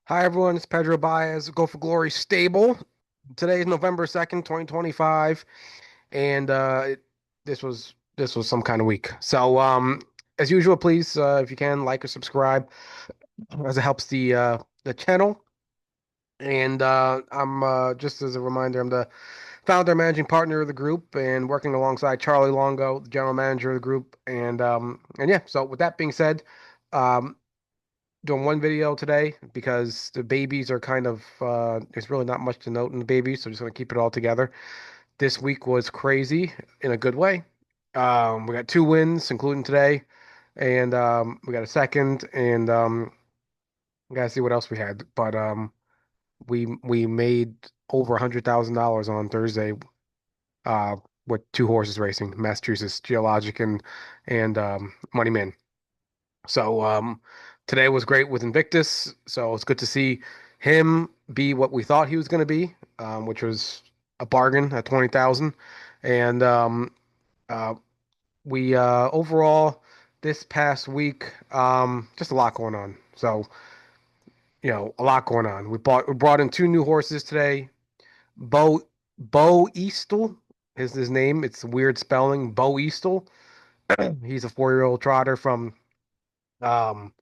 Hi everyone, it's Pedro Baez, Go for Glory Stable. Today is November 2nd, 2025, and this was some kind of week. As usual, please, if you can, like or subscribe, as it helps the channel. And I'm just as a reminder, I'm the founder, managing partner of the group, and working alongside Charlie Longo, the general manager of the group. And yeah. So with that being said, um, doing one video today because the babies are kind of there's really not much to note in the babies, so just gonna keep it all together. This week was crazy in a good way. We got two wins, including today, and we got a second, and we gotta see what else we had. But we made over $100,000 on Thursday uh, with two horses racing, Massachusetts Geologic and Money Man. So today was great with Invictus. So it's good to see him be what we thought he was going to be, which was a bargain at 20,000. And uh, we overall this past week, just a lot going on. So a lot going on. We brought in two new horses today. Bo Eastle is his name. It's weird spelling. Bo Eastle. He's a 4-year-old trotter from um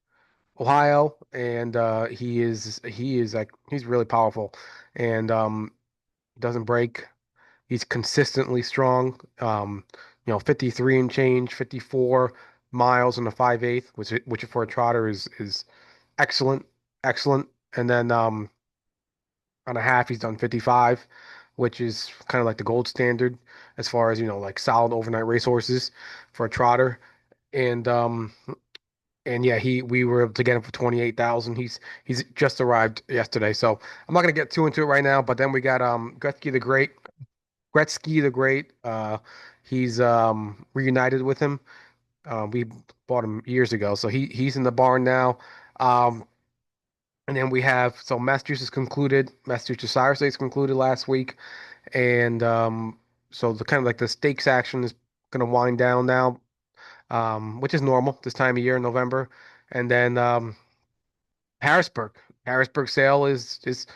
Ohio, and he is like he's really powerful, and doesn't break. He's consistently strong. 53 and change, 54 miles in the 5/8, which for a trotter is excellent, excellent. And then on a half, he's done 55, which is kind of like the gold standard as far as like solid overnight racehorses for a trotter. And and yeah, he we were able to get him for 28,000. He's just arrived yesterday, so I'm not gonna get too into it right now. But then we got Gretzky the Great. Gretzky the Great. He's reunited with him. We bought him years ago, so he's in the barn now. Um, and then we have so Massachusetts Sire States concluded last week, and so the kind of like the stakes action is gonna wind down now, which is normal this time of year in November. And then Harrisburg. Harrisburg sale is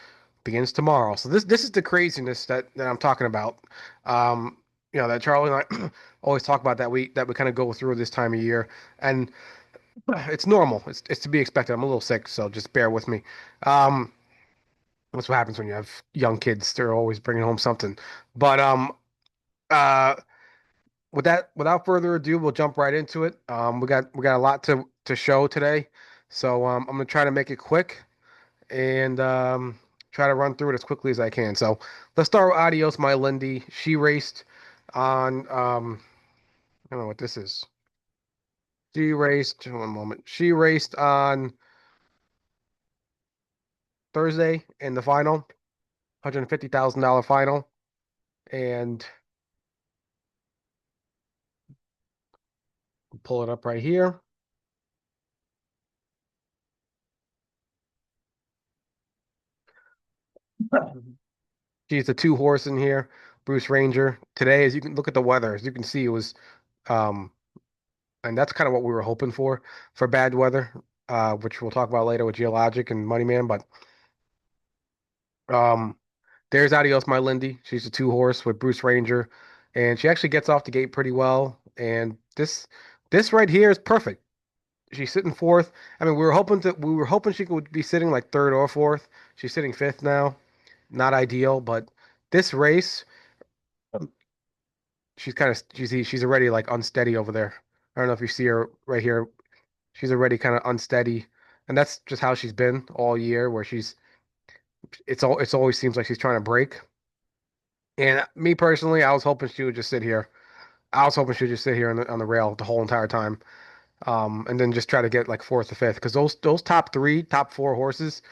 begins tomorrow. So this is the craziness that I'm talking about. Um, that Charlie and I always talk about that we kind of go through this time of year, and it's normal. It's to be expected. I'm a little sick, so just bear with me. Um, that's what happens when you have young kids. They're always bringing home something. But uh, without further ado, we'll jump right into it. We got a lot to show today, so I'm gonna try to make it quick and try to run through it as quickly as I can. So let's start with Adios, my Lindy. She raced on I don't know what this is. She raced one moment. She raced on Thursday in the final, $150,000 final, and pull it up right here. She's the two horse in here, Bruce Ranger. Today, as you can look at the weather, as you can see, it was um and that's kind of what we were hoping for bad weather, which we'll talk about later with Geologic and Money Man. But um, there's Adios, my Lindy. She's a two horse with Bruce Ranger, and she actually gets off the gate pretty well. And this right here is perfect. She's sitting fourth. I mean, we were hoping she would be sitting like third or fourth. She's sitting fifth now. Not ideal, but this race, she's already like unsteady over there. I don't know if you see her right here. She's already kind of unsteady, and that's just how she's been all year. Where it's always seems like she's trying to break. And me personally, I was hoping she would just sit here. I was hoping she would just sit here on the rail the whole entire time, and then just try to get like fourth or fifth because those top three, top four horses,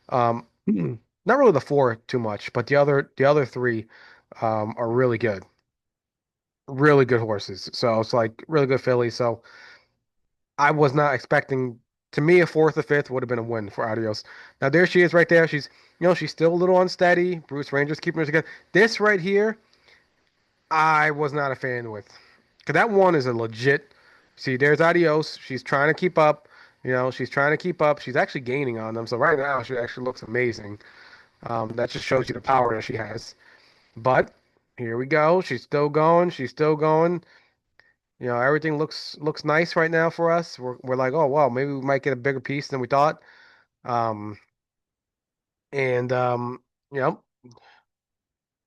um, not really the four too much, but the other three, are really good horses. So it's like really good fillies. So I was not expecting. To me, a fourth or fifth would have been a win for Adios. Now there she is right there. She's still a little unsteady. Bruce Ranger's keeping her together. This right here, I was not a fan with. Because that one is a legit. See, there's Adios. She's trying to keep up. She's trying to keep up. She's actually gaining on them. So right now, she actually looks amazing. That just shows you the power that she has. But here we go. She's still going. She's still going. Everything looks nice right now for us. We're like, oh wow, maybe we might get a bigger piece than we thought. Um, and you know,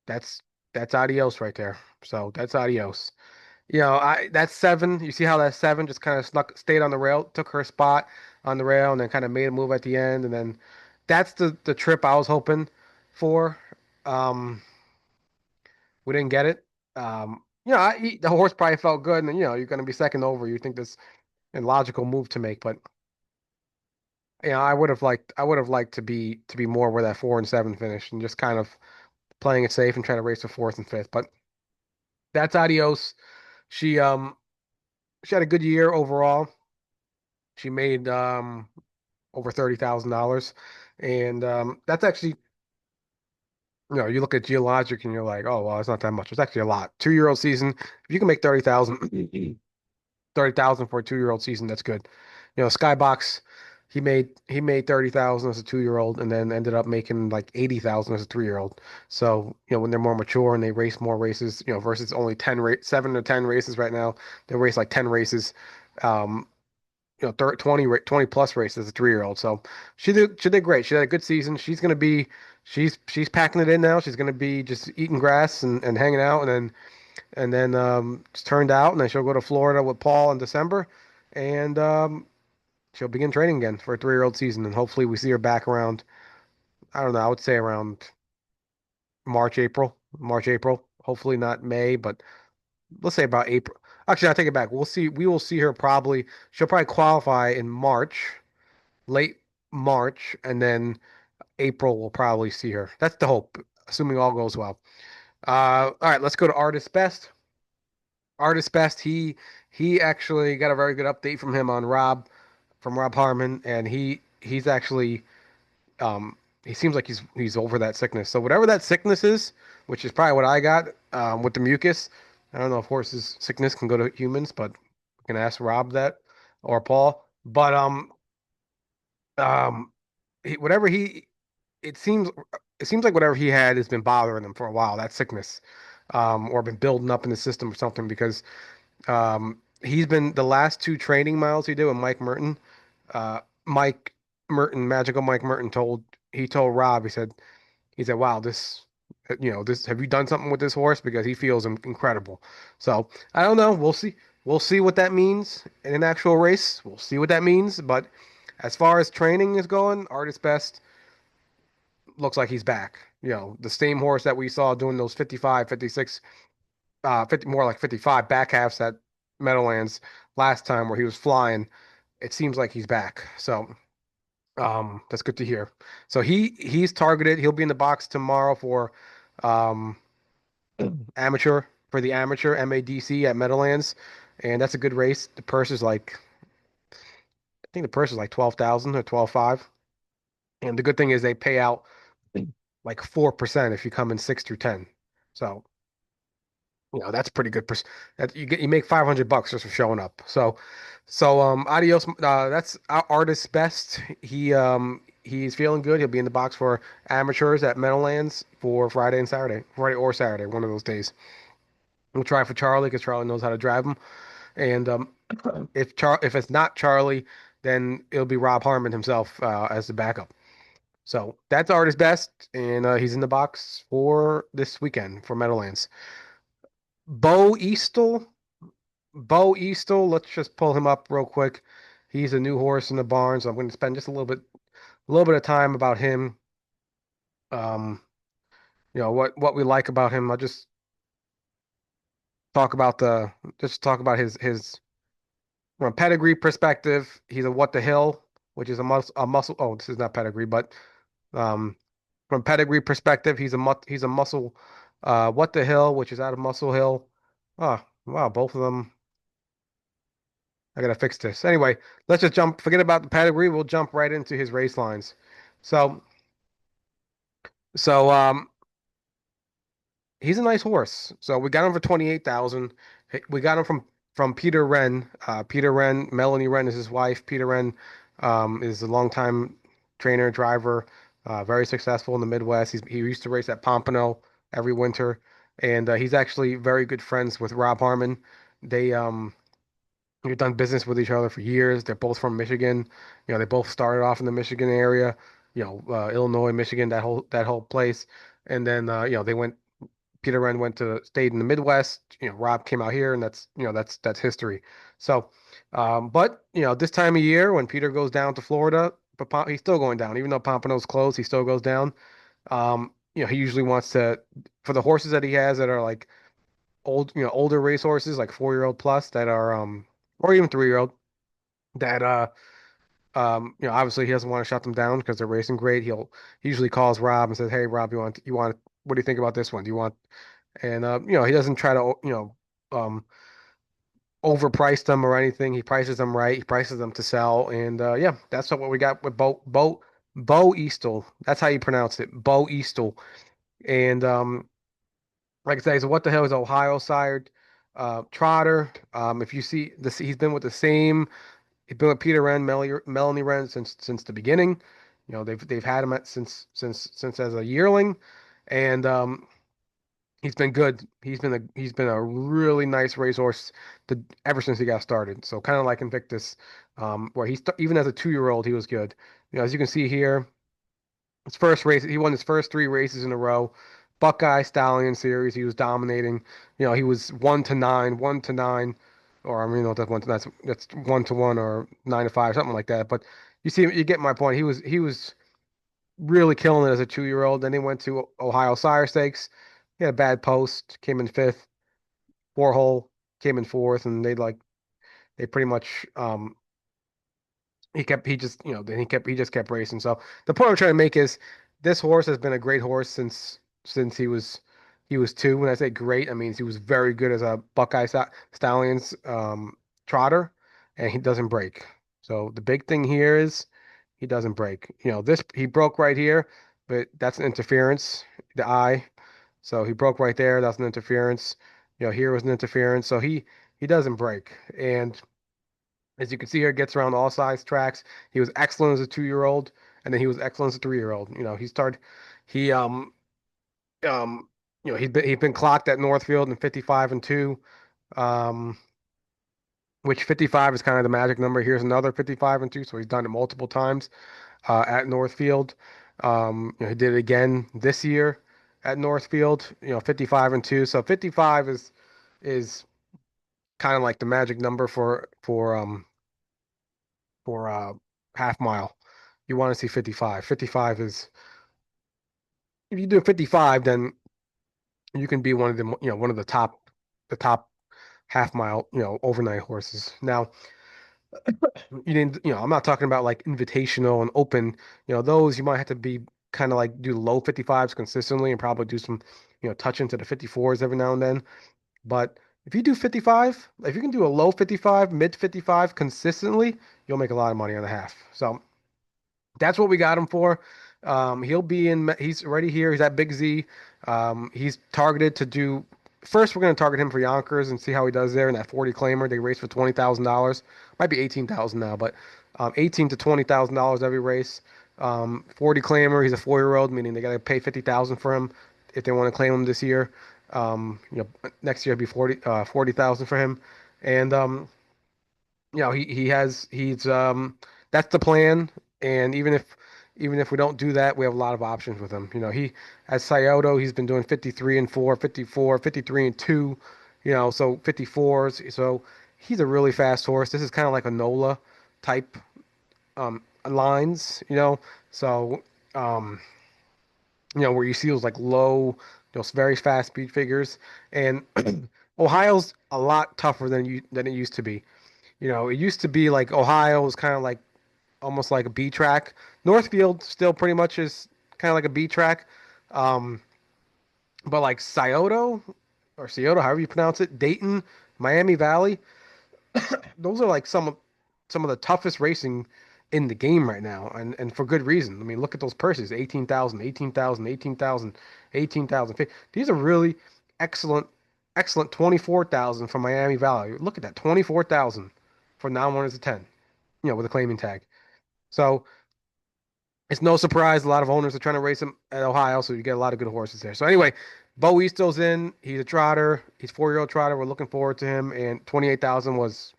that's that's adios right there. So that's adios. That's seven. You see how that seven just kind of stayed on the rail, took her spot on the rail, and then kind of made a move at the end, and then that's the trip I was hoping for. Um, we didn't get it. The horse probably felt good, and then you're going to be second over. You think this a logical move to make, but I would have liked to be more where that 4 and 7 finished, and just kind of playing it safe and trying to race the fourth and fifth. But that's adios. She um she had a good year overall. She made over $30,000. And that's actually, you look at geologic and you're like, oh, well, it's not that much. It's actually a lot. 2-year-old season, if you can make 30,000 for a 2-year-old season, that's good. Skybox, he made 30,000 as a 2-year-old and then ended up making like 80,000 as a 3-year-old. So, when they're more mature and they race more races, versus only 7 or 10 races right now, they race like 10 races. Um, 20 plus races as a 3-year-old. So she did great. She had a good season. She's packing it in now. She's gonna be just eating grass and hanging out, and then it's turned out, and then she'll go to Florida with Paul in December, and she'll begin training again for a 3-year-old season, and hopefully we see her back around. I don't know. I would say around March, April, March, April. Hopefully not May, but let's say about April. Actually, I take it back. We'll see. We will see her probably. She'll probably qualify in March, late March, and then April we'll probably see her. That's the hope, assuming all goes well. All right, let's go to Artist Best. Artist Best, he actually got a very good update from him on from Rob Harmon, and he's actually he seems like he's over that sickness. So whatever that sickness is, which is probably what I got with the mucus. I don't know if horses' sickness can go to humans, but we can ask Rob that or Paul. But um, whatever it seems it seems like whatever he had has been bothering him for a while, that sickness, or been building up in the system or something because he's been the last 2 training miles he did with Mike Merton, Magical Mike Merton told Rob, he said, wow, this have you done something with this horse? Because he feels incredible. So I don't know. We'll see what that means in an actual race. We'll see what that means. But as far as training is going, Artist Best looks like he's back. The same horse that we saw doing those 55, 56, 50, more like 55 back halves at Meadowlands last time where he was flying. It seems like he's back. So that's good to hear. So he's targeted. He'll be in the box tomorrow um, amateur for the amateur MADC at Meadowlands, and that's a good race. I think the purse is like 12,000 or 12,500. And the good thing is they pay out like 4% if you come in 6 through 10. So, that's pretty good. That you make $500 just for showing up. So adios. That's our artist's best. He's feeling good. He'll be in the box for amateurs at Meadowlands for Friday or Saturday, one of those days. We'll try for Charlie because Charlie knows how to drive him. And if it's not Charlie, then it'll be Rob Harmon himself as the backup. So that's artist best, and he's in the box for this weekend for Meadowlands. Bo Eastel, Bo Eastel. Let's just pull him up real quick. He's a new horse in the barn, so I'm going to spend just a little bit of time about him. Um, what we like about him. I'll talk about his from a pedigree perspective. He's a what the hill, which is a muscle. Oh, this is not pedigree, but um, from pedigree perspective, he's a muscle. What the hill, which is out of Muscle Hill. Oh, wow, both of them. I gotta fix this. Anyway, let's just jump. Forget about the pedigree. We'll jump right into his race lines. So, so he's a nice horse. So we got him for 28,000. We got him from Peter Wren. Peter Wren, Melanie Wren is his wife. Peter Wren is a longtime trainer, driver, very successful in the Midwest. He used to race at Pompano every winter, and he's actually very good friends with Rob Harmon. They've done business with each other for years. They're both from Michigan. They both started off in the Michigan area. Illinois, Michigan, that whole place, and then they went. Peter Wren stayed in the Midwest. Rob came out here, and that's history. So, but this time of year when Peter goes down to Florida, but he's still going down, even though Pompano's closed, he still goes down. He usually wants to for the horses that he has that are like older racehorses, like 4-year-old plus that are or even 3-year-old that obviously he doesn't want to shut them down because they're racing great. He usually calls Rob and says, "Hey, Rob, you want what do you think about this one? Do you want?" And he doesn't try to overprice them or anything. He prices them right. He prices them to sell. And yeah, that's what we got with Bo Eastel. That's how you pronounce it, Bo Eastel. And like I say, so what the hell is Ohio sired trotter? If you see this, he's been with the same. He's been with Peter Wren, Melanie Wren since the beginning. They've had him since as a yearling, and he's been good. He's been a really nice racehorse ever since he got started. So kind of like Invictus, where even as a 2-year-old he was good. As you can see here, his first race he won his first 3 races in a row. Buckeye Stallion Series, he was dominating. He was 1-9, 1-9, or I mean, no, that's 1 to that's 1-1 or 9-5, something like that. But you get my point. He was really killing it as a 2-year-old. Then he went to Ohio Sire Stakes. He had a bad post, came in fifth. 4 hole, came in fourth, and they pretty much he just kept racing. So the point I'm trying to make is this horse has been a great horse since he was 2. When I say great, I mean he was very good as a Stallions trotter, and he doesn't break. So the big thing here is he doesn't break. This he broke right here, but that's an interference, the eye. So he broke right there. That's an interference. Here was an interference. So he doesn't break. And as you can see here, gets around all size tracks. He was excellent as a 2-year-old, and then he was excellent as a 3-year-old. He um he's been clocked at Northfield in 55 and 2. Um which 55 is kind of the magic number. Here's another 55 and 2, so he's done it multiple times at Northfield. He did it again this year at Northfield, 55 and 2. So 55 is kind of like the magic number for half mile. You want to see 55. 55 is if you do 55, then you can be one of the top half mile, overnight horses. Now, I'm not talking about like invitational and open, those you might have to be kind of like do low 55s consistently and probably do some, touch into the 54s every now and then. But if you do 55, if you can do a low 55, mid 55 consistently, you'll make a lot of money on the half. So that's what we got him for. He's already here. He's at Big Z. He's targeted to do. First, we're going to target him for Yonkers and see how he does there in that 40 claimer. They race for $20,000. Might be 18,000 now, but 18 to $20,000 every race. 40 claimer. He's a 4-year-old, meaning they got to pay 50,000 for him if they want to claim him this year. Next year it'll be 40,000 for him, and that's the plan. And even if we don't do that, we have a lot of options with him. He as Scioto, he's been doing 53 and 4, 54, 53 and 2, so 54s. So he's a really fast horse. This is kind of like a Nola type lines. So um, where you see those like low, those very fast speed figures. And Ohio's a lot tougher than it used to be. It used to be like Ohio was kind of like almost like a B track. Northfield still pretty much is kind of like a B track. Um, but like Scioto, however you pronounce it, Dayton, Miami Valley, those are like some of the toughest racing in the game right now, and for good reason. I mean, look at those purses, 18,000, 18,000, 18,000, 18,000. These are really excellent, excellent 24,000 from Miami Valley. Look at that, 24,000 for non-winners of 10, with a claiming tag. So it's no surprise a lot of owners are trying to race him at Ohio, so you get a lot of good horses there. So anyway, Bo Eastel's in. He's a trotter. He's 4-year-old trotter. We're looking forward to him. And 28,000 was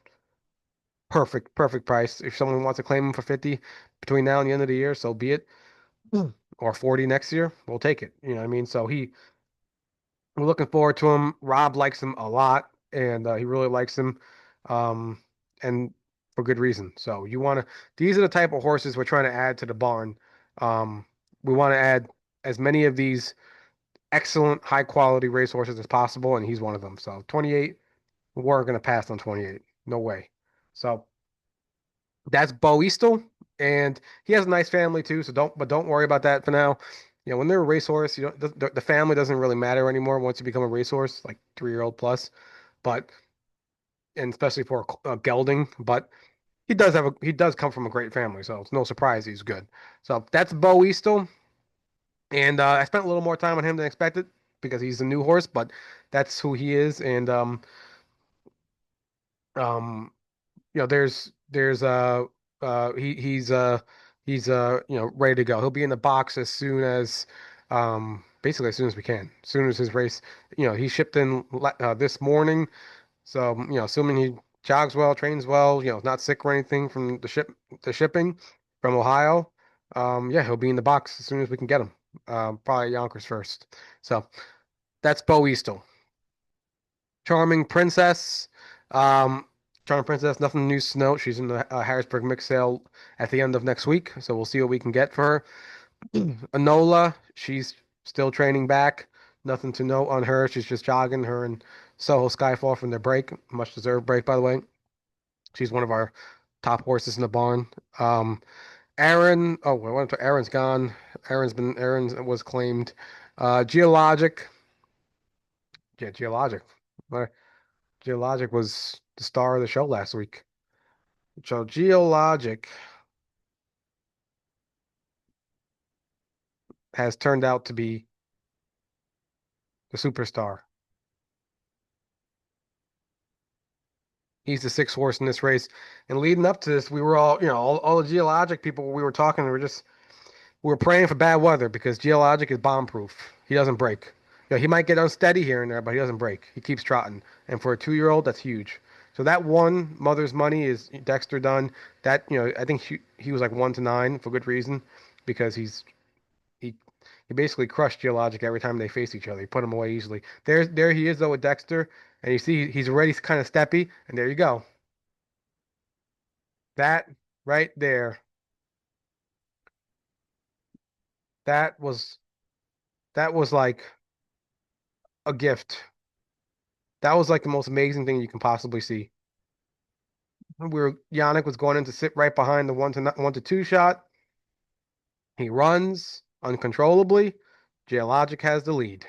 perfect, perfect price. If someone wants to claim him for 50 between now and the end of the year, so be it. Mm. Or 40 next year, we'll take it. You know what I mean? So we're looking forward to him. Rob likes him a lot, and he really likes him, um, and for good reason. So you want to. These are the type of horses we're trying to add to the barn. Um, we want to add as many of these excellent, high quality racehorses as possible, and he's one of them. So 28, we're going to pass on 28. No way. So that's Bo Eastel, and he has a nice family too. So don't worry about that for now. You know, when they're a racehorse, you know, the family doesn't really matter anymore once you become a racehorse, like 3-year-old plus. But and especially for a gelding, but he does come from a great family, so it's no surprise he's good. So that's Bo Eastel, and I spent a little more time on him than expected because he's a new horse, but that's who he is, and um you know, he's you know, ready to go. He'll be in the box as soon as basically as soon as we can. As soon as his race, you know, he shipped in this morning. So, you know, assuming he jogs well, trains well, you know, not sick or anything from the shipping from Ohio. Yeah, he'll be in the box as soon as we can get him. Probably Yonkers first. So that's Bo Eastel. Charming Princess. Um, Charming Princess, nothing new to note. She's in the Harrisburg mix sale at the end of next week, so we'll see what we can get for her. Anola, she's still training back. Nothing to note on her. She's just jogging her and Soho Skyfall from their break. Much deserved break, by the way. She's one of our top horses in the barn. Um, Aaron, oh, I went to Aaron's gone. Aaron's was claimed. Geologic, yeah, Geologic. Geologic was the star of the show last week. So Geologic has turned out to be the superstar. He's the sixth horse in this race. And leading up to this, we were all, you know, all the Geologic people we were talking, we were praying for bad weather because Geologic is bomb proof. He doesn't break. You know, he might get unsteady here and there, but he doesn't break. He keeps trotting. And for a 2-year-old, that's huge. So that one mother's money is Dexter done. That, you know, I think he was like 1-9 for good reason because he he basically crushed Geologic every time they faced each other. He put him away easily. There he is though with Dexter, and you see he's already kind of steppy, and there you go. That right there, that was that was like a gift. That was like the most amazing thing you can possibly see. Yannick was going in to sit right behind the 1-2 shot. He runs uncontrollably. Geologic has the lead.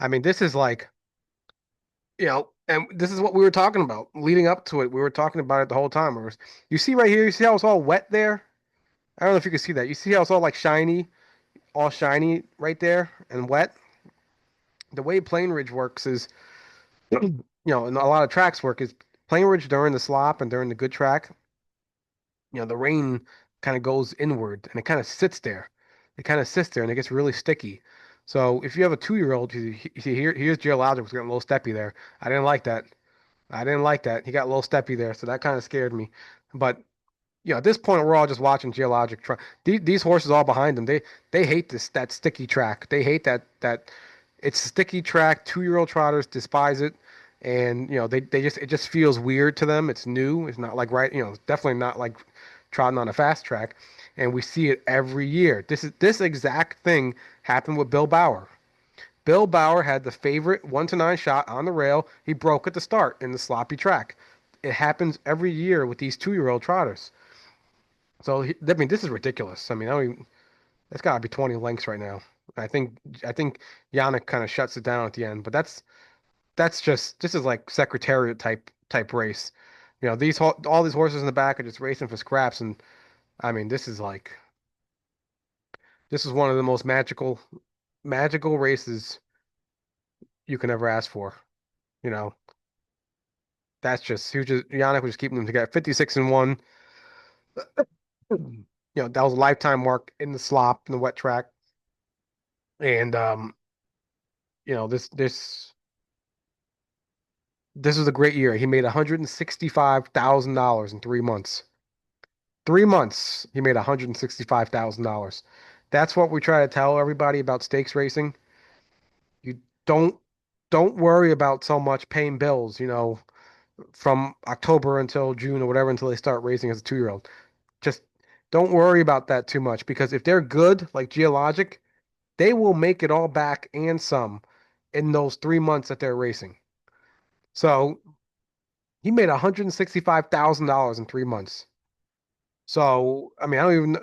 I mean, this is like, you know, and this is what we were talking about leading up to it. We were talking about it the whole time. You see right here, you see how it's all wet there? I don't know if you can see that. You see how it's all like shiny, all shiny right there and wet? The way Plain Ridge works is, you know, and a lot of tracks work is Plain Ridge during the slop and during the good track, you know, the rain kind of goes inward and it kind of sits there. It kind of sits there and it gets really sticky. So if you have a 2-year-old, you see here's Geologic was getting a little steppy there. I didn't like that. I didn't like that. He got a little steppy there, so that kind of scared me. But you know, at this point, we're all just watching Geologic try. These horses all behind them, they hate that sticky track. They hate that it's a sticky track. 2-year-old trotters despise it, and you know they just it just feels weird to them. It's new. It's not like right. You know, it's definitely not like trotting on a fast track, and we see it every year. This exact thing happened with Bill Bauer. Bill Bauer had the favorite 1-9 shot on the rail. He broke at the start in the sloppy track. It happens every year with these 2-year-old trotters. So I mean, this is ridiculous. I mean, that's got to be 20 lengths right now. I think Yannick kind of shuts it down at the end, but that's just this is like secretariat type race. You know, all these horses in the back are just racing for scraps, and I mean, this is one of the most magical races you can ever ask for. You know, that's just he was just Yannick was just keeping them together. 56-1. That was a lifetime mark in the slop in the wet track. And you know, this was a great year. He made $165,000 in 3 months. 3 months, he made $165,000. That's what we try to tell everybody about stakes racing. You don't don't worry about so much paying bills, from October until June or whatever until they start racing as a 2-year-old. Just don't worry about that too much because if they're good, like Geologic, they will make it all back and some in those 3 months that they're racing. So he made $165,000 in 3 months. So I mean, I don't even.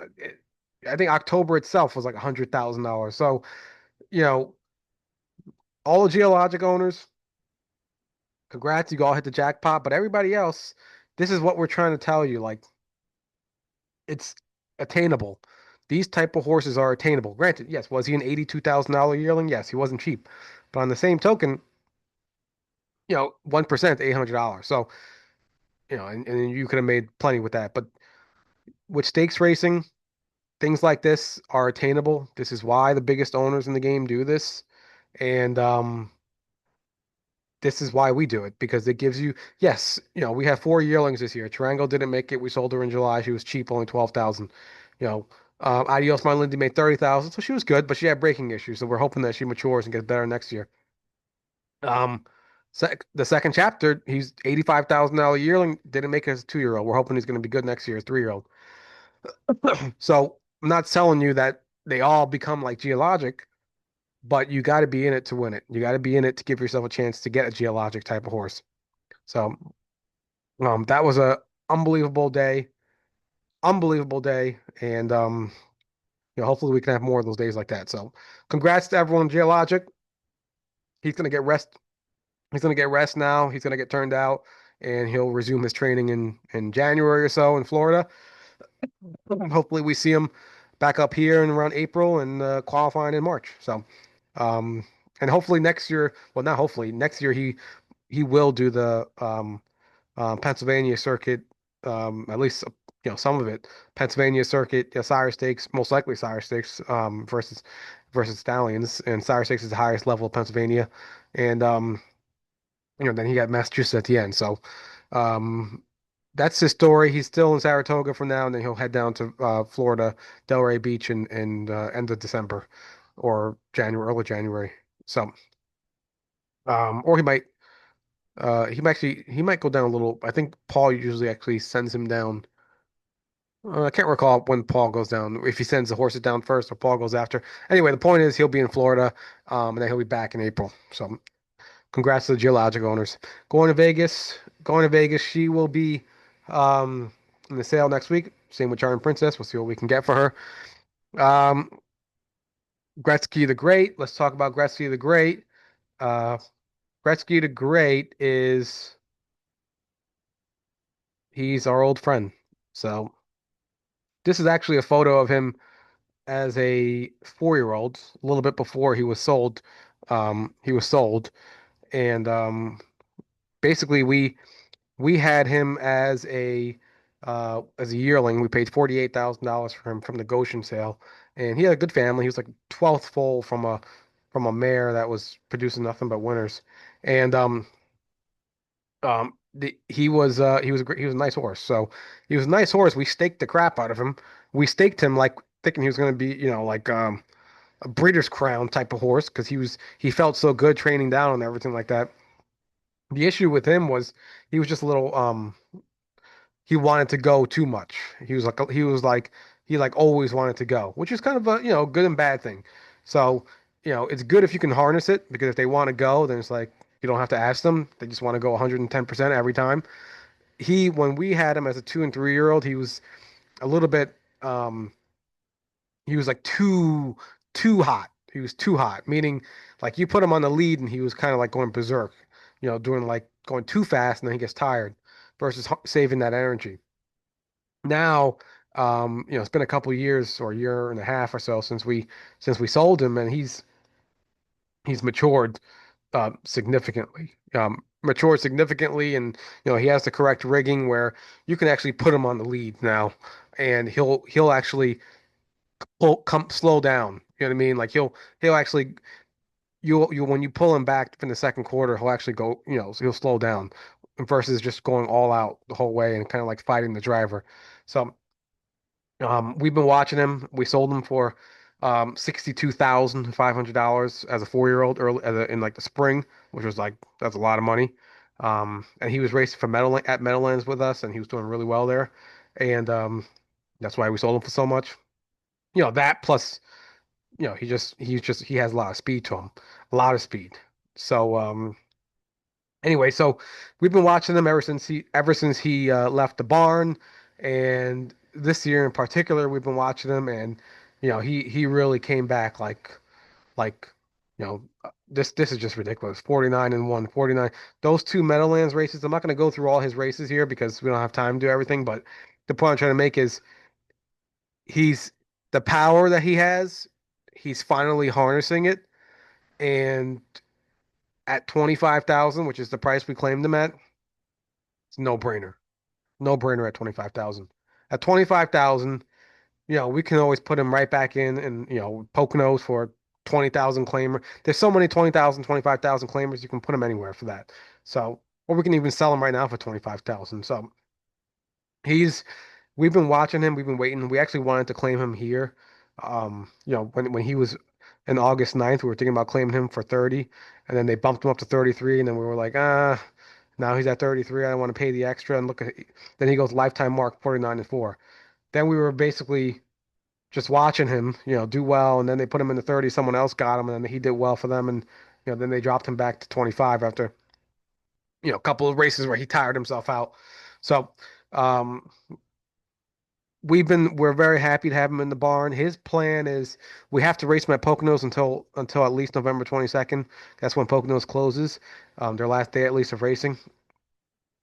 I think October itself was like $100,000. So you know, all the Geologic owners, congrats, you all hit the jackpot. But everybody else, this is what we're trying to tell you. Like it's attainable. These type of horses are attainable. Granted, yes, was he an $82,000 yearling? Yes, he wasn't cheap. But on the same token, 1% $800. So, and you could have made plenty with that. But with stakes racing, things like this are attainable. This is why the biggest owners in the game do this. And this is why we do it because it gives you, yes, we have 4 yearlings this year. Tarango didn't make it. We sold her in July. She was cheap, only 12,000. You know, Adios My Lindy made 30,000, so she was good, but she had breaking issues. So we're hoping that she matures and gets better next year. Um, the second chapter, he's $85,000 yearling, didn't make it as a 2-year-old. We're hoping he's going to be good next year as 3-year-old. So I'm not telling you that they all become like Geologic, but you got to be in it to win it. You got to be in it to give yourself a chance to get a Geologic type of horse. So that was a unbelievable day, unbelievable day, and hopefully we can have more of those days like that. So, congrats to everyone in Geologic. He's gonna get rest. He's gonna get rest now. He's gonna get turned out, and he'll resume his training in January or so in Florida. Hopefully, we see him back up here in around April and qualifying in March. So, um, and hopefully next year. Well, not hopefully next year he will do the Pennsylvania circuit, at least some of it. Pennsylvania circuit, yeah, Sire Stakes, most likely Sire Stakes versus Stallions, and Sire Stakes is the highest level of Pennsylvania, and then he got Massachusetts at the end. So um, that's his story. He's still in Saratoga for now, and then he'll head down to Florida, Delray Beach, in end of December or January, early January. So or he might go down a little. I think Paul usually actually sends him down. I can't recall when Paul goes down, if he sends the horses down first or Paul goes after. Anyway, the point is he'll be in Florida, and then he'll be back in April. So congrats to the Geologic owners. Going to Vegas. She will be in the sale next week. Same with Charming Princess. We'll see what we can get for her. Gretzky the Great. Let's talk about Gretzky the Great. Uh, Gretzky the Great he's our old friend. So this is actually a photo of him as a 4-year-old, a little bit before he was sold. He was sold, and basically we had him as a yearling. We paid $48,000 for him from the Goshen sale, and he had a good family. He was like 12th foal from a mare that was producing nothing but winners, and he was he was a nice horse. So he was a nice horse. We staked the crap out of him. We staked him like thinking he was going to be, like a Breeders' Crown type of horse because he felt so good training down and everything like that. The issue with him was he was just a little he wanted to go too much. He like always wanted to go, which is kind of a good and bad thing. So it's good if you can harness it because if they want to go, then it's like you don't have to ask them. They just want to go 110% every time. When we had him as a 2 and 3-year-old, he was a little bit he was like too hot. He was too hot, meaning like you put him on the lead and he was kind of like going berserk, doing like going too fast and then he gets tired versus saving that energy. Now, it's been a couple years or a year and a half or so since we sold him and he's matured significantly. matured significantly, and he has the correct rigging where you can actually put him on the lead now, and he'll actually come slow down. You know what I mean? Like he'll actually you when you pull him back in the second quarter, he'll actually go, so he'll slow down versus just going all out the whole way and kind of like fighting the driver. So we've been watching him. We sold him for $62,500 as a 4-year-old early in like the spring, which was like that's a lot of money. And he was racing for Meadowlands with us, and he was doing really well there, and that's why we sold him for so much. That plus he has a lot of speed to him, a lot of speed. So anyway, so we've been watching him ever since he left the barn, and this year in particular, we've been watching him, and he really came back like this is just ridiculous. 49 and 1, 49. Those two Meadowlands races. I'm not going to go through all his races here because we don't have time to do everything, but the point I'm trying to make is he's the power that he has, he's finally harnessing it, and at 25,000, which is the price we claimed him at, it's no brainer. No brainer at 25,000. At 25,000, we can always put him right back in and, Poconos for 20,000 claimer. There's so many 20,000, 25,000 claimers, you can put him anywhere for that. So, or we can even sell him right now for 25,000. So, he's we've been watching him, we've been waiting. We actually wanted to claim him here. When he was in August 9th, we were thinking about claiming him for 30, and then they bumped him up to 33, and then we were like, now he's at 33. I don't want to pay the extra. And look at then he goes lifetime mark 49 and 4. Then we were basically just watching him, do well, and then they put him in the 30. Someone else got him, and then he did well for them, and then they dropped him back to 25 after a couple of races where he tired himself out. So um, we're very happy to have him in the barn. His plan is we have to race him at Poconos until at least November 22nd. That's when Poconos closes, their last day at least of racing.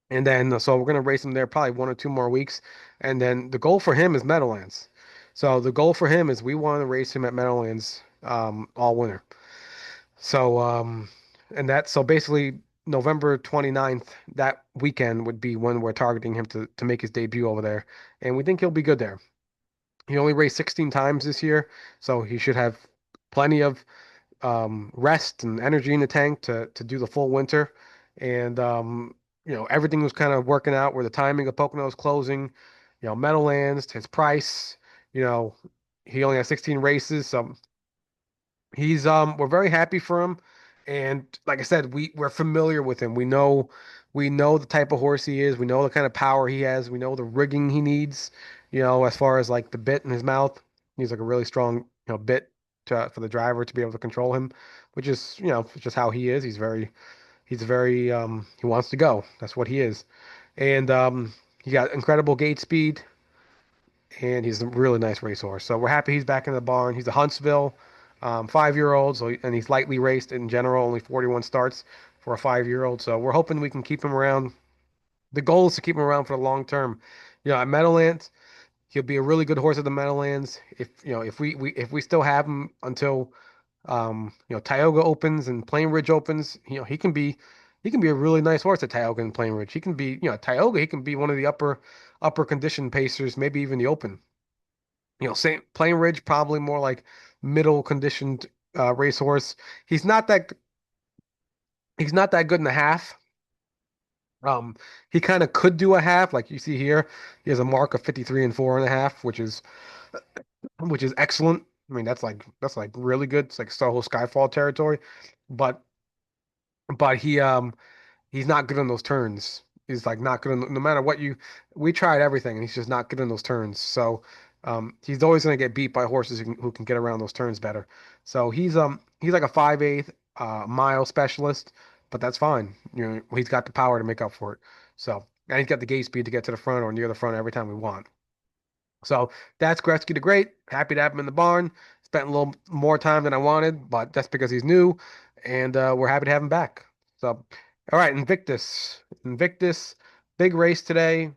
And then, so we're going to race him there probably 1 or 2 more weeks. And then the goal for him is Meadowlands. So the goal for him is we want to race him at Meadowlands all winter. So, so basically November 29th, that weekend would be when we're targeting him to make his debut over there. And we think he'll be good there. He only raced 16 times this year, so he should have plenty of rest and energy in the tank to do the full winter. And everything was kind of working out where the timing of Poconos closing, Meadowlands, his price, you know, he only has 16 races, so we're very happy for him. And like I said, we're familiar with him. We know the type of horse he is. We know the kind of power he has. We know the rigging he needs, as far as like the bit in his mouth. He's like a really strong, bit for the driver to be able to control him, which is, just how he is. He's very he wants to go. That's what he is. And he got incredible gate speed, and he's a really nice racehorse. So we're happy he's back in the barn. He's a Huntsville 5-year-old, and he's lightly raced in general, only 41 starts for a 5-year-old. So we're hoping we can keep him around. The goal is to keep him around for the long term. At Meadowlands, he'll be a really good horse at the Meadowlands. If we still have him until Tioga opens and Plain Ridge opens, he can be a really nice horse at Tioga and Plain Ridge. He can be, at Tioga, he can be one of the upper condition pacers, maybe even the Open. St. Plain Ridge probably more like middle conditioned racehorse. He's not that he's not that good in the half. Um, he kind of could do a half, like you see here. He has a mark of 53 and 4.5, which is excellent. I mean, that's like really good. It's like Soho Skyfall territory, but he's not good on those turns. He's like not good on no matter what we tried everything and he's just not good on those turns. So he's always going to get beat by horses who can get around those turns better. So he's like a 5/8 mile specialist, but that's fine. He's got the power to make up for it. So and he's got the gate speed to get to the front or near the front every time we want. So that's Gretzky the Great. Happy to have him in the barn. Spent a little more time than I wanted, but that's because he's new, and we're happy to have him back. So, all right, Invictus. Invictus, big race today.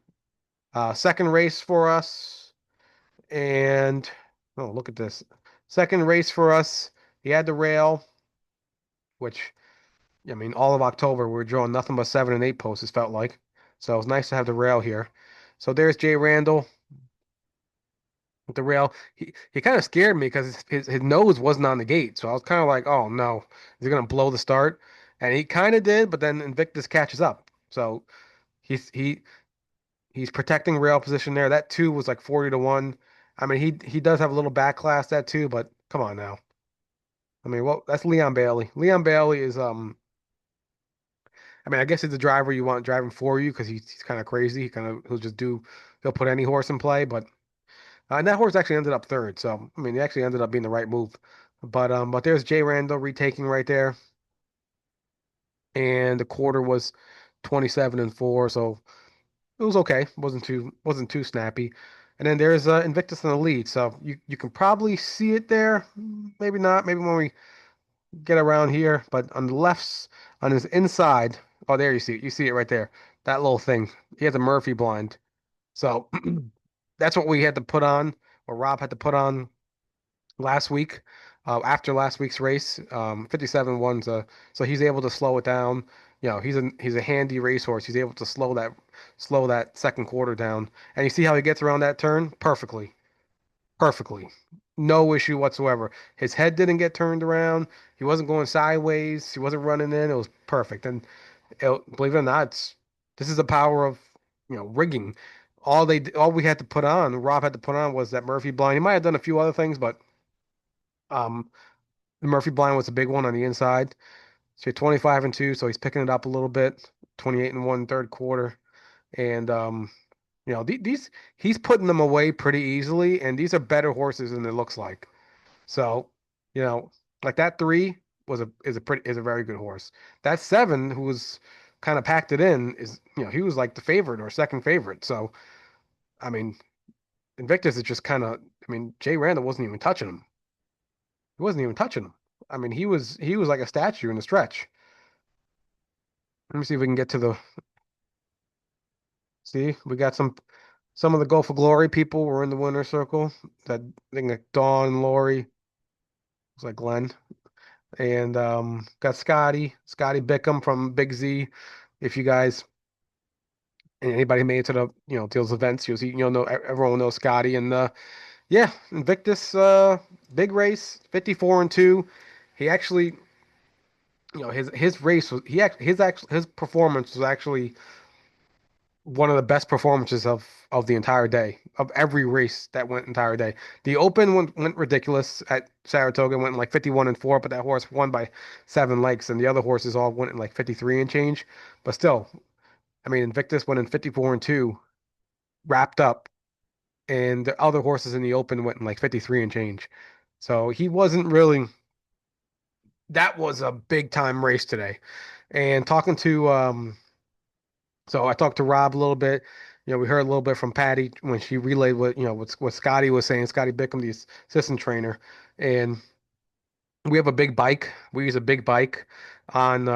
Second race for us, and oh, look at this. Second race for us. He had the rail, which I mean, all of October we were drawing nothing but 7 and 8 posts, it felt like. So it was nice to have the rail here. So there's Jay Randall with the rail. He kind of scared me because his nose wasn't on the gate. So I was kind of like, oh no, is he gonna blow the start? And he kind of did, but then Invictus catches up. So he's he he's protecting rail position there. That two was like 40 to 1. I mean, he does have a little backlash that too, but come on now. I mean, well, that's Leon Bailey. Leon Bailey is I mean, I guess he's the driver you want driving for you because he's kind of crazy. He'll put any horse in play, but and that horse actually ended up third. So I mean, he actually ended up being the right move. But there's Jay Randall retaking right there, and the quarter was 27-4, so it was okay. Wasn't too snappy. And then there's Invictus in the lead, so you can probably see it there. Maybe not. Maybe when we get around here, but on the lefts, on his inside, oh, there you see it. You see it right there. That little thing. He has a Murphy blind. So that's what we had to put on, or Rob had to put on last week, after last week's race. 57 ones, so he's able to slow it down. He's a handy racehorse. He's able to slow that second quarter down. And you see how he gets around that turn perfectly. Perfectly. No issue whatsoever. His head didn't get turned around. He wasn't going sideways. He wasn't running in. It was perfect. And believe it or not, this is the power of rigging. All we had to put on, Rob had to put on, was that Murphy blind. He might have done a few other things, but um, the Murphy blind was a big one on the inside. So you're 25-2, so he's picking it up a little bit. 28-1 third quarter, and these he's putting them away pretty easily, and these are better horses than it looks like. So, you know, like that three is a very good horse. That seven, who was kind of packed it in, he was like the favorite or second favorite. So, I mean, Invictus is just kind of, I mean, Jay Randall wasn't even touching him. He wasn't even touching him. I mean, he was like a statue in the stretch. Let me see if we can get to the. See, we got some of the Go for Glory people were in the winner's circle. That thing like Dawn, Lori, was like Glenn. And got Scotty Bickham from Big Z. If you guys and anybody made it to the to those events, you'll see everyone knows Scotty. And yeah, Invictus, big race, 54-2. He actually, his race was he act his performance was actually one of the best performances of the entire day, of every race that went entire day. The Open went ridiculous at Saratoga, went in like 51-4, but that horse won by 7 lengths, and the other horses all went in like 53 and change. But still, I mean, Invictus went in 54-2, wrapped up, and the other horses in the Open went in like 53 and change. So he wasn't really. That was a big time race today. And talking to So I talked to Rob a little bit. We heard a little bit from Patty when she relayed what Scotty was saying, Scotty Bickham, the assistant trainer. And we have a big bike. We use a big bike on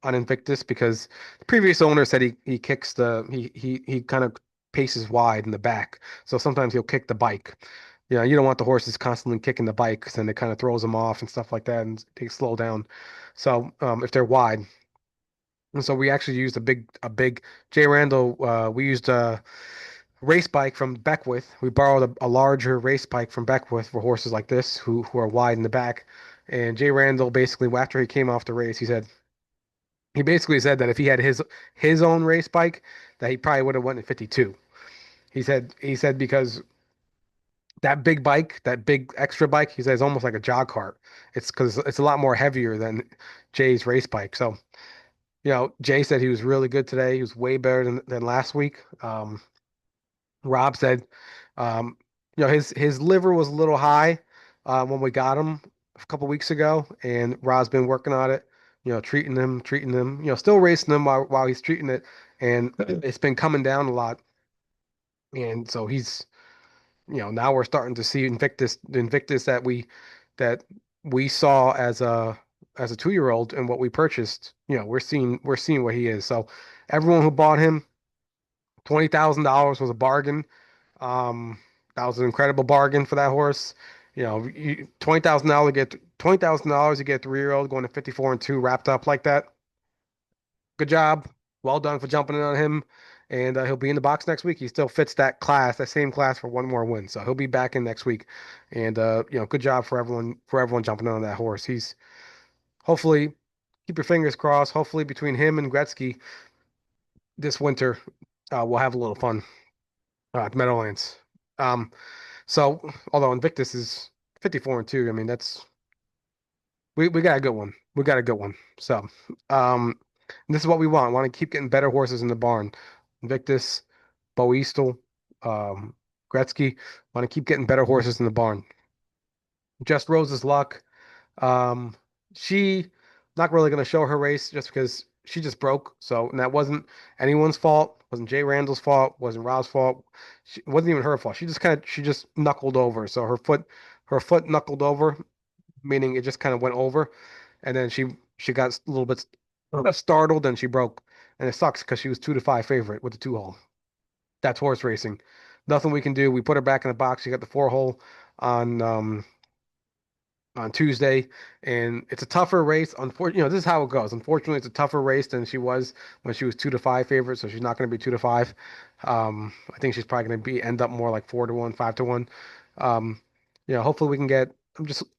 Invictus because the previous owner said he kicks he kind of paces wide in the back. So sometimes he'll kick the bike. You don't want the horses constantly kicking the bike because then it kind of throws them off and stuff like that and they slow down. So if they're wide. And so we actually used a big Jay Randall. We used a race bike from Beckwith. We borrowed a larger race bike from Beckwith for horses like this who are wide in the back. And Jay Randall basically, after he came off the race, he basically said that if he had his own race bike, that he probably would have went in 52. He said because that big bike, that big extra bike, he said is almost like a jog cart. It's because it's a lot more heavier than Jay's race bike. So. Jay said he was really good today. He was way better than last week. Rob said, um, his liver was a little high when we got him a couple weeks ago, and Rob's been working on it. Treating him. Still racing him while he's treating it, and it's been coming down a lot. And so now we're starting to see the Invictus that we saw as a 2-year-old and what we purchased. We're seeing what he is. So everyone who bought him, $20,000 was a bargain. Um, that was an incredible bargain for that horse. $20,000 you get $20,000 you get a 3-year-old going to 54-2 wrapped up like that. good job. Well done for jumping in on him. And he'll be in the box next week. He still fits that class, that same class for one more win. So he'll be back in next week. And good job for everyone jumping in on that horse. He's hopefully keep your fingers crossed. Hopefully between him and Gretzky this winter, we'll have a little fun at Meadowlands. Um, so although Invictus is 54 and 2, I mean that's we got a good one. We got a good one. So um, this is what we want. Want to keep getting better horses in the barn. Invictus, Bo Eastel, um, Gretzky. Want to keep getting better horses in the barn. Just Rose's luck. Um, she not really going to show her race just because she just broke. So, and that wasn't anyone's fault. Wasn't Jay Randall's fault. Wasn't Rob's fault. It wasn't even her fault. She just knuckled over. So her foot knuckled over, meaning it just kind of went over, and then she got a little bit startled and she broke. And it sucks because she was 2-5 favorite with the 2 hole. That's horse racing. Nothing we can do. We put her back in the box. She got the 4 hole on on Tuesday, and it's a tougher race. Unfortunately, this is how it goes. Unfortunately, it's a tougher race than she was when she was 2-5 favorite. So she's not going to be 2-5. I think she's probably going to be end up more like 4-1, 5-1. Um, hopefully we can get.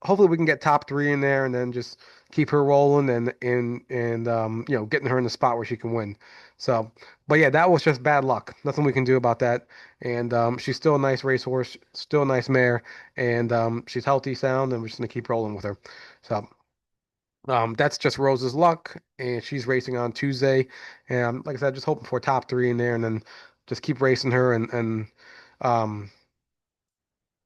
Hopefully we can get top three in there, and then just keep her rolling and getting her in the spot where she can win. So, but yeah, that was just bad luck. Nothing we can do about that. And she's still a nice racehorse, still a nice mare, and she's healthy, sound, and we're just gonna keep rolling with her. So that's just Rose's luck, and she's racing on Tuesday. And like I said, just hoping for top three in there, and then just keep racing her, and um,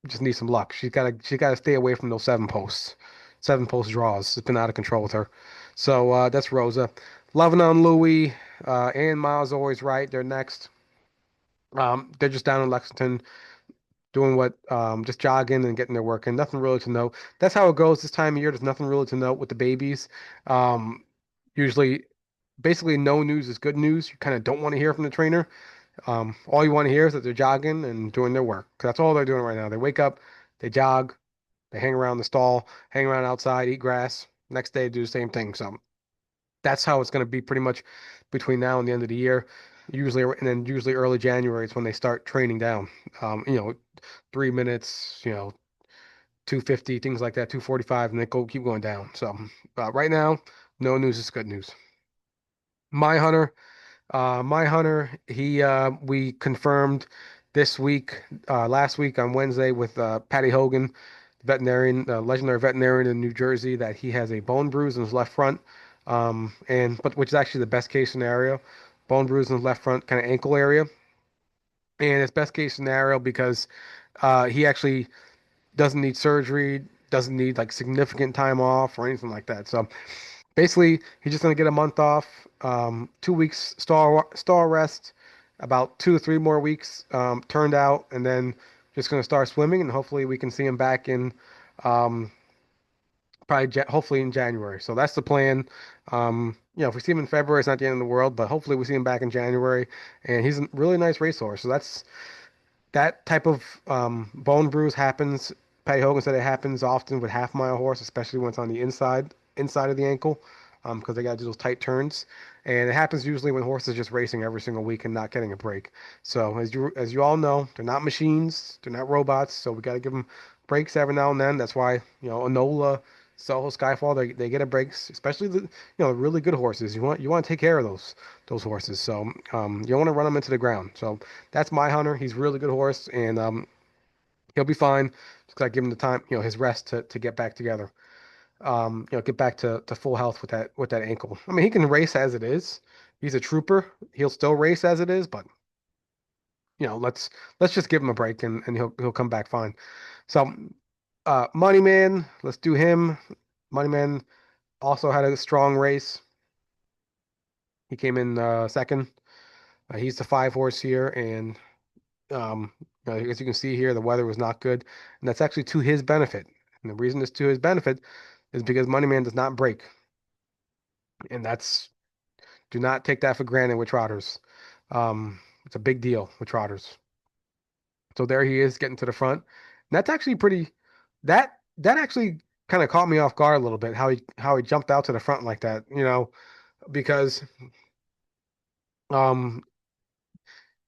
just need some luck. She's gotta stay away from those 7 posts, 7 post draws. It's been out of control with her. So that's Rosa. Loving on Louie and Miles always right. They're next. They're just down in Lexington doing what just jogging and getting their work in. Nothing really to know. That's how it goes this time of year. There's nothing really to know with the babies. Um, Usually, basically, no news is good news. You kind of don't want to hear from the trainer. All you want to hear is that they're jogging and doing their work. 'Cause that's all they're doing right now. They wake up, they jog, they hang around the stall, hang around outside, eat grass. Next day, do the same thing. So that's how it's going to be pretty much between now and the end of the year. Usually early January is when they start training down. 3 minutes, 250, things like that, 245, and they keep going down. So right now, no news is good news. My Hunter, we confirmed this week, last week on Wednesday with Patty Hogan, veterinarian, legendary veterinarian in New Jersey, that he has a bone bruise in his left front, but which is actually the best case scenario, bone bruise in his left front, kind of ankle area, and it's best case scenario because he actually doesn't need surgery, doesn't need like significant time off or anything like that. So basically, he's just gonna get a month off, 2 weeks star rest, about 2 to 3 more weeks turned out, and then just gonna start swimming, and hopefully we can see him back in um, hopefully in January. So that's the plan. If we see him in February, it's not the end of the world, but hopefully we see him back in January, and he's a really nice racehorse. So that type of bone bruise happens. Patty Hogan said it happens often with half mile horse, especially when it's on the inside of the ankle, because they got to do those tight turns. And it happens usually when horses just racing every single week and not getting a break. So as you all know, they're not machines, they're not robots. So we got to give them breaks every now and then. That's why Enola, Soho, Skyfall, they get a breaks, especially the really good horses. You want to take care of those horses. So you don't want to run them into the ground. So that's my Hunter. He's a really good horse, and he'll be fine. Just gotta give him the time, his rest to get back together. Get back to full health with that ankle. I mean, he can race as it is. He's a trooper. He'll still race as it is, but let's just give him a break and he'll come back fine. So, Moneyman, let's do him. Moneyman also had a strong race. He came in second. He's the 5 horse here, and as you can see here, the weather was not good, and that's actually to his benefit. And the reason it's to his benefit is because Moneyman does not break, and do not take that for granted with trotters. It's a big deal with trotters. So there he is getting to the front. And that's actually pretty. That actually kind of caught me off guard a little bit how he jumped out to the front like that. Because Um,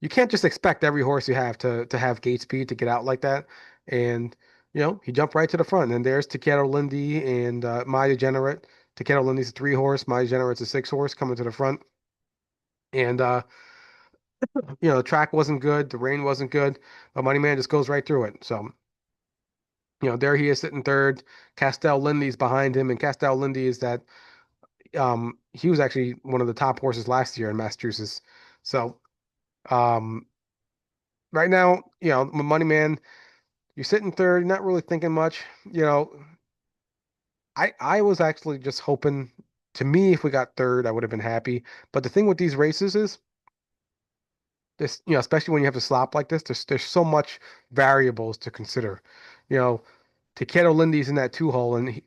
you can't just expect every horse you have to have gate speed to get out like that. And he jumped right to the front. And there's Takedo Lindy and My Degenerate. Takedo Lindy's a three horse, My Degenerate's a six horse coming to the front. And the track wasn't good, the rain wasn't good, but Money Man just goes right through it. So, there he is sitting third. Castell Lindy's behind him, and Castell Lindy is that he was actually one of the top horses last year in Massachusetts. So, um right now, Money Man, you're sitting third, you're not really thinking much. You know, I was actually just hoping, to me, if we got third, I would have been happy. But the thing with these races is this, especially when you have to slop like this, there's so much variables to consider. You know, Takedo Lindy's in that two hole, and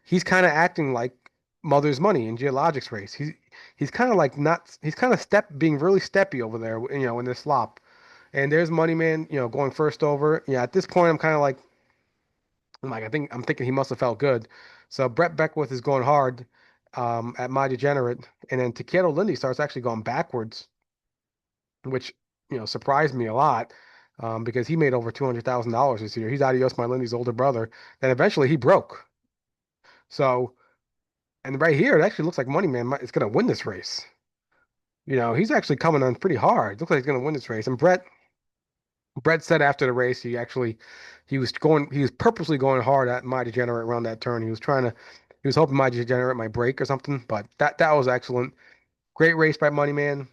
he's kind of acting like Mother's Money in Geologic's race. He's kind of like not he's kind of being really steppy over there, in this slop. And there's Money Man, going first over. Yeah, at this point, I'm kind of like, I'm thinking he must have felt good. So Brett Beckwith is going hard at My Degenerate, and then Takedo Lindy starts actually going backwards, which surprised me a lot because he made over $200,000 this year. He's Adios My Lindy's older brother. Then eventually he broke. So, and right here it actually looks like Money Man is going to win this race. He's actually coming on pretty hard. Looks like he's going to win this race. And Brett said after the race he was purposely going hard at My Degenerate around that turn. He was hoping My Degenerate might break or something, but that was excellent. Great race by Money Man.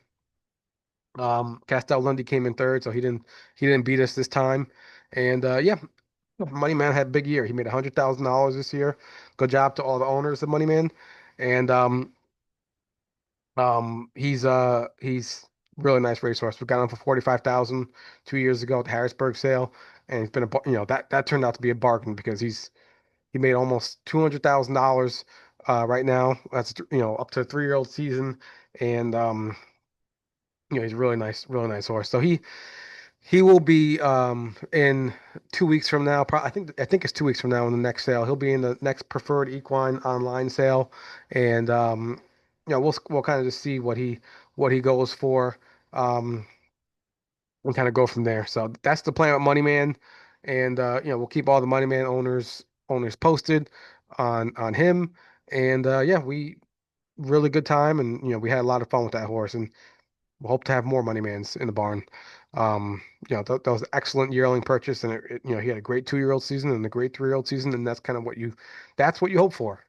Castell Lundy came in third, so he didn't beat us this time. And yeah, Money Man had a big year. He made $100,000 this year. Good job to all the owners of Money Man. And he's really nice racehorse. We got him for 45,000 2 years ago at the Harrisburg sale, and it's been that turned out to be a bargain because he made almost $200,000 right now. That's up to a 3-year-old season, and he's a really nice horse. So he will be in 2 weeks from now. I think it's 2 weeks from now in the next sale. He'll be in the next Preferred Equine online sale, and we'll kind of just see what he goes for, um, and kind of go from there. So that's the plan with Money Man, and we'll keep all the Money Man owners posted on him, and yeah, we really good time, and we had a lot of fun with that horse, and we'll hope to have more Money Mans in the barn. That was an excellent yearling purchase, and he had a great 2-year-old season and a great 3-year-old season, and that's kind of that's what you hope for.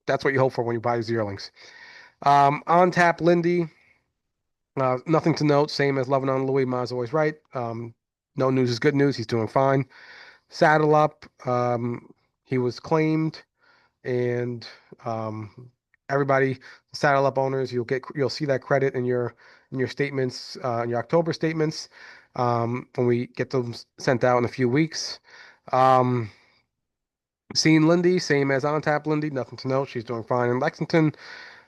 That's what you hope for when you buy these yearlings. On tap, Lindy, nothing to note, same as Loving on Louis, Ma's always right. No news is good news. He's doing fine. Saddle up, he was claimed, and everybody, saddle up owners, you'll see that credit in your statements, in your October statements, when we get them sent out in a few weeks. Um, Seeing Lindy, same as on tap Lindy, nothing to note. She's doing fine in Lexington.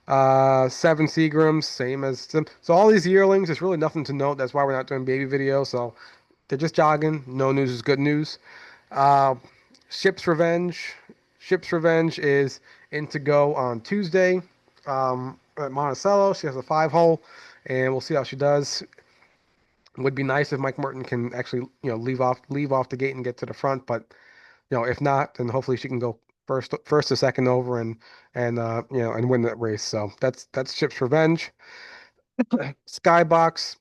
Seven Seagrams, same as them. So all these yearlings, there's really nothing to note. That's why we're not doing baby videos. So they're just jogging. No news is good news. Uh, Ship's Revenge. Ship's Revenge is in to go on Tuesday at Monticello. She has a 5-hole, and we'll see how she does. It would be nice if Mike Merton can actually, leave off the gate and get to the front, but if not, then hopefully she can go first to second over and win that race. So that's Ship's Revenge. Skybox,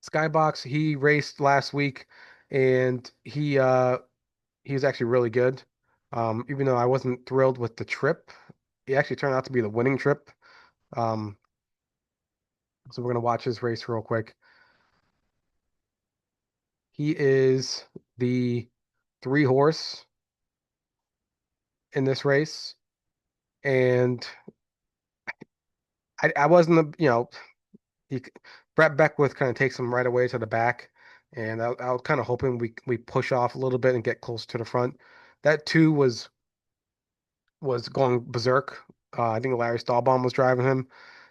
Skybox, he raced last week, and he was actually really good. Even though I wasn't thrilled with the trip, he actually turned out to be the winning trip. Um, so we're gonna watch his race real quick. He is the three horse in this race, and I wasn't he, Brett Beckwith kind of takes him right away to the back, and I was kind of hoping we push off a little bit and get close to the front. That two was going berserk. I think Larry Stahlbaum was driving him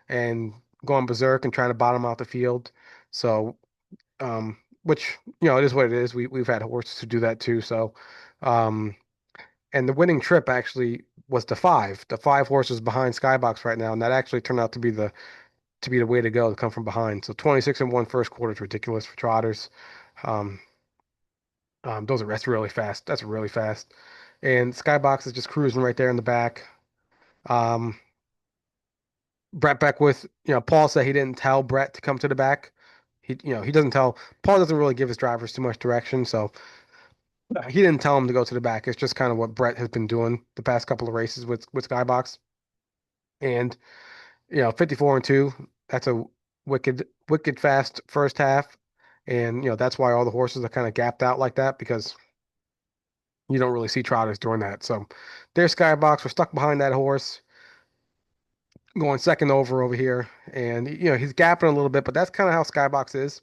and going berserk and trying to bottom out the field. So, which it is what it is. We've had horses to do that too. So, um, and the winning trip actually was the five. The five horses behind Skybox right now, and that actually turned out to be to be the way to go to come from behind. So 26 and one first quarter is ridiculous for trotters. Um, that's really fast. That's really fast. And Skybox is just cruising right there in the back. Um, Brett Beckwith, Paul said he didn't tell Brett to come to the back. He doesn't tell. Paul doesn't really give his drivers too much direction, so he didn't tell him to go to the back. It's just kind of what Brett has been doing the past couple of races with Skybox. And 54 and 2, that's a wicked fast first half. And that's why all the horses are kind of gapped out like that because you don't really see trotters doing that. So there's Skybox. We're stuck behind that horse, going second over here, and he's gapping a little bit, but that's kind of how Skybox is.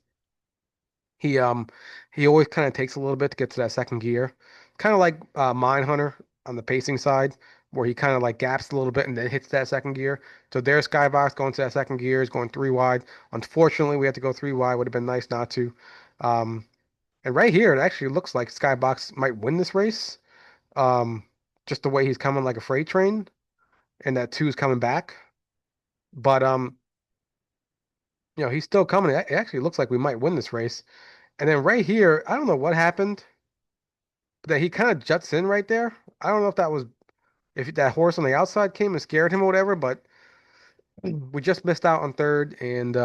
He um he always kind of takes a little bit to get to that second gear, kind of like Mine Hunter on the pacing side, where he kind of like gaps a little bit and then hits that second gear. So there's Skybox going to that second gear, is going three wide. Unfortunately, we had to go three wide. Would have been nice not to. Um, and right here, it actually looks like Skybox might win this race. Um, just the way he's coming like a freight train, and that two is coming back. But he's still coming. It actually looks like we might win this race. And then right here, I don't know what happened, but that he kind of juts in right there. I don't know if that horse on the outside came and scared him or whatever, but we just missed out on third and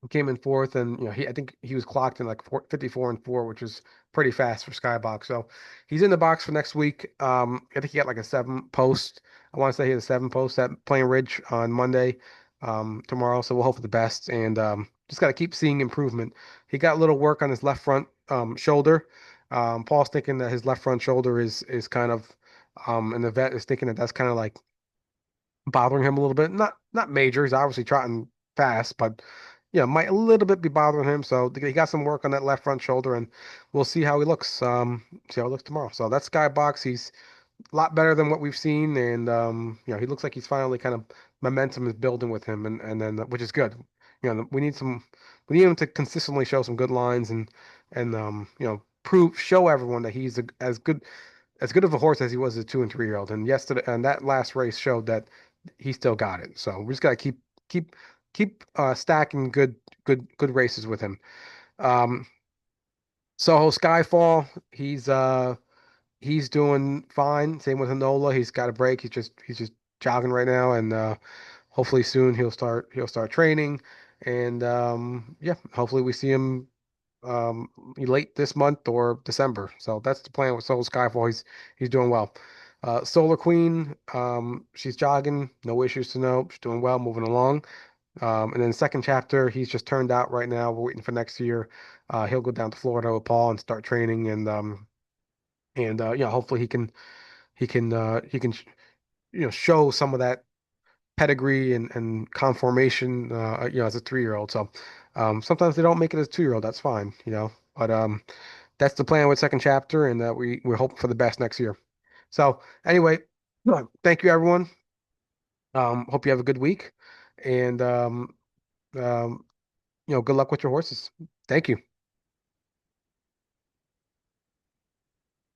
came in fourth. And I think he was clocked in like 54 and 4, which is pretty fast for Skybox. So he's in the box for next week. I think he got like a 7 post. I want to say he had a 7 post at Plain Ridge on Monday, tomorrow. So we'll hope for the best and just got to keep seeing improvement. He got a little work on his left front shoulder. Paul's thinking that his left front shoulder is kind of, and the vet is thinking that that's kind of like bothering him a little bit. Not major. He's obviously trotting fast, but might a little bit be bothering him. So he got some work on that left front shoulder, and we'll see how he looks. See how he looks tomorrow. So that's Skybox. He's a lot better than what we've seen, and he looks like he's finally kind of momentum is building with him, and then which is good. We need him to consistently show some good lines and show everyone that he's as good of a horse as he was as a 2 and 3 year old. And yesterday, and that last race showed that he still got it. So we just got to keep stacking good races with him. Um, Soho Skyfall, he's doing fine. Same with Hanola. He's got a break. He's just jogging right now, and hopefully soon he'll start training. And yeah, hopefully we see him late this month or December. So that's the plan with Soul Skyfall. He's doing well. Solar Queen, she's jogging, no issues to know. She's doing well, moving along. And then second chapter, he's just turned out right now. We're waiting for next year. He'll go down to Florida with Paul and start training, and hopefully he can show some of that pedigree and conformation, as a 3 year old. So sometimes they don't make it as a 2 year old. That's fine, But that's the plan with second chapter, and we're hoping for the best next year. So anyway, thank you everyone. Hope you have a good week, and um, good luck with your horses. Thank you.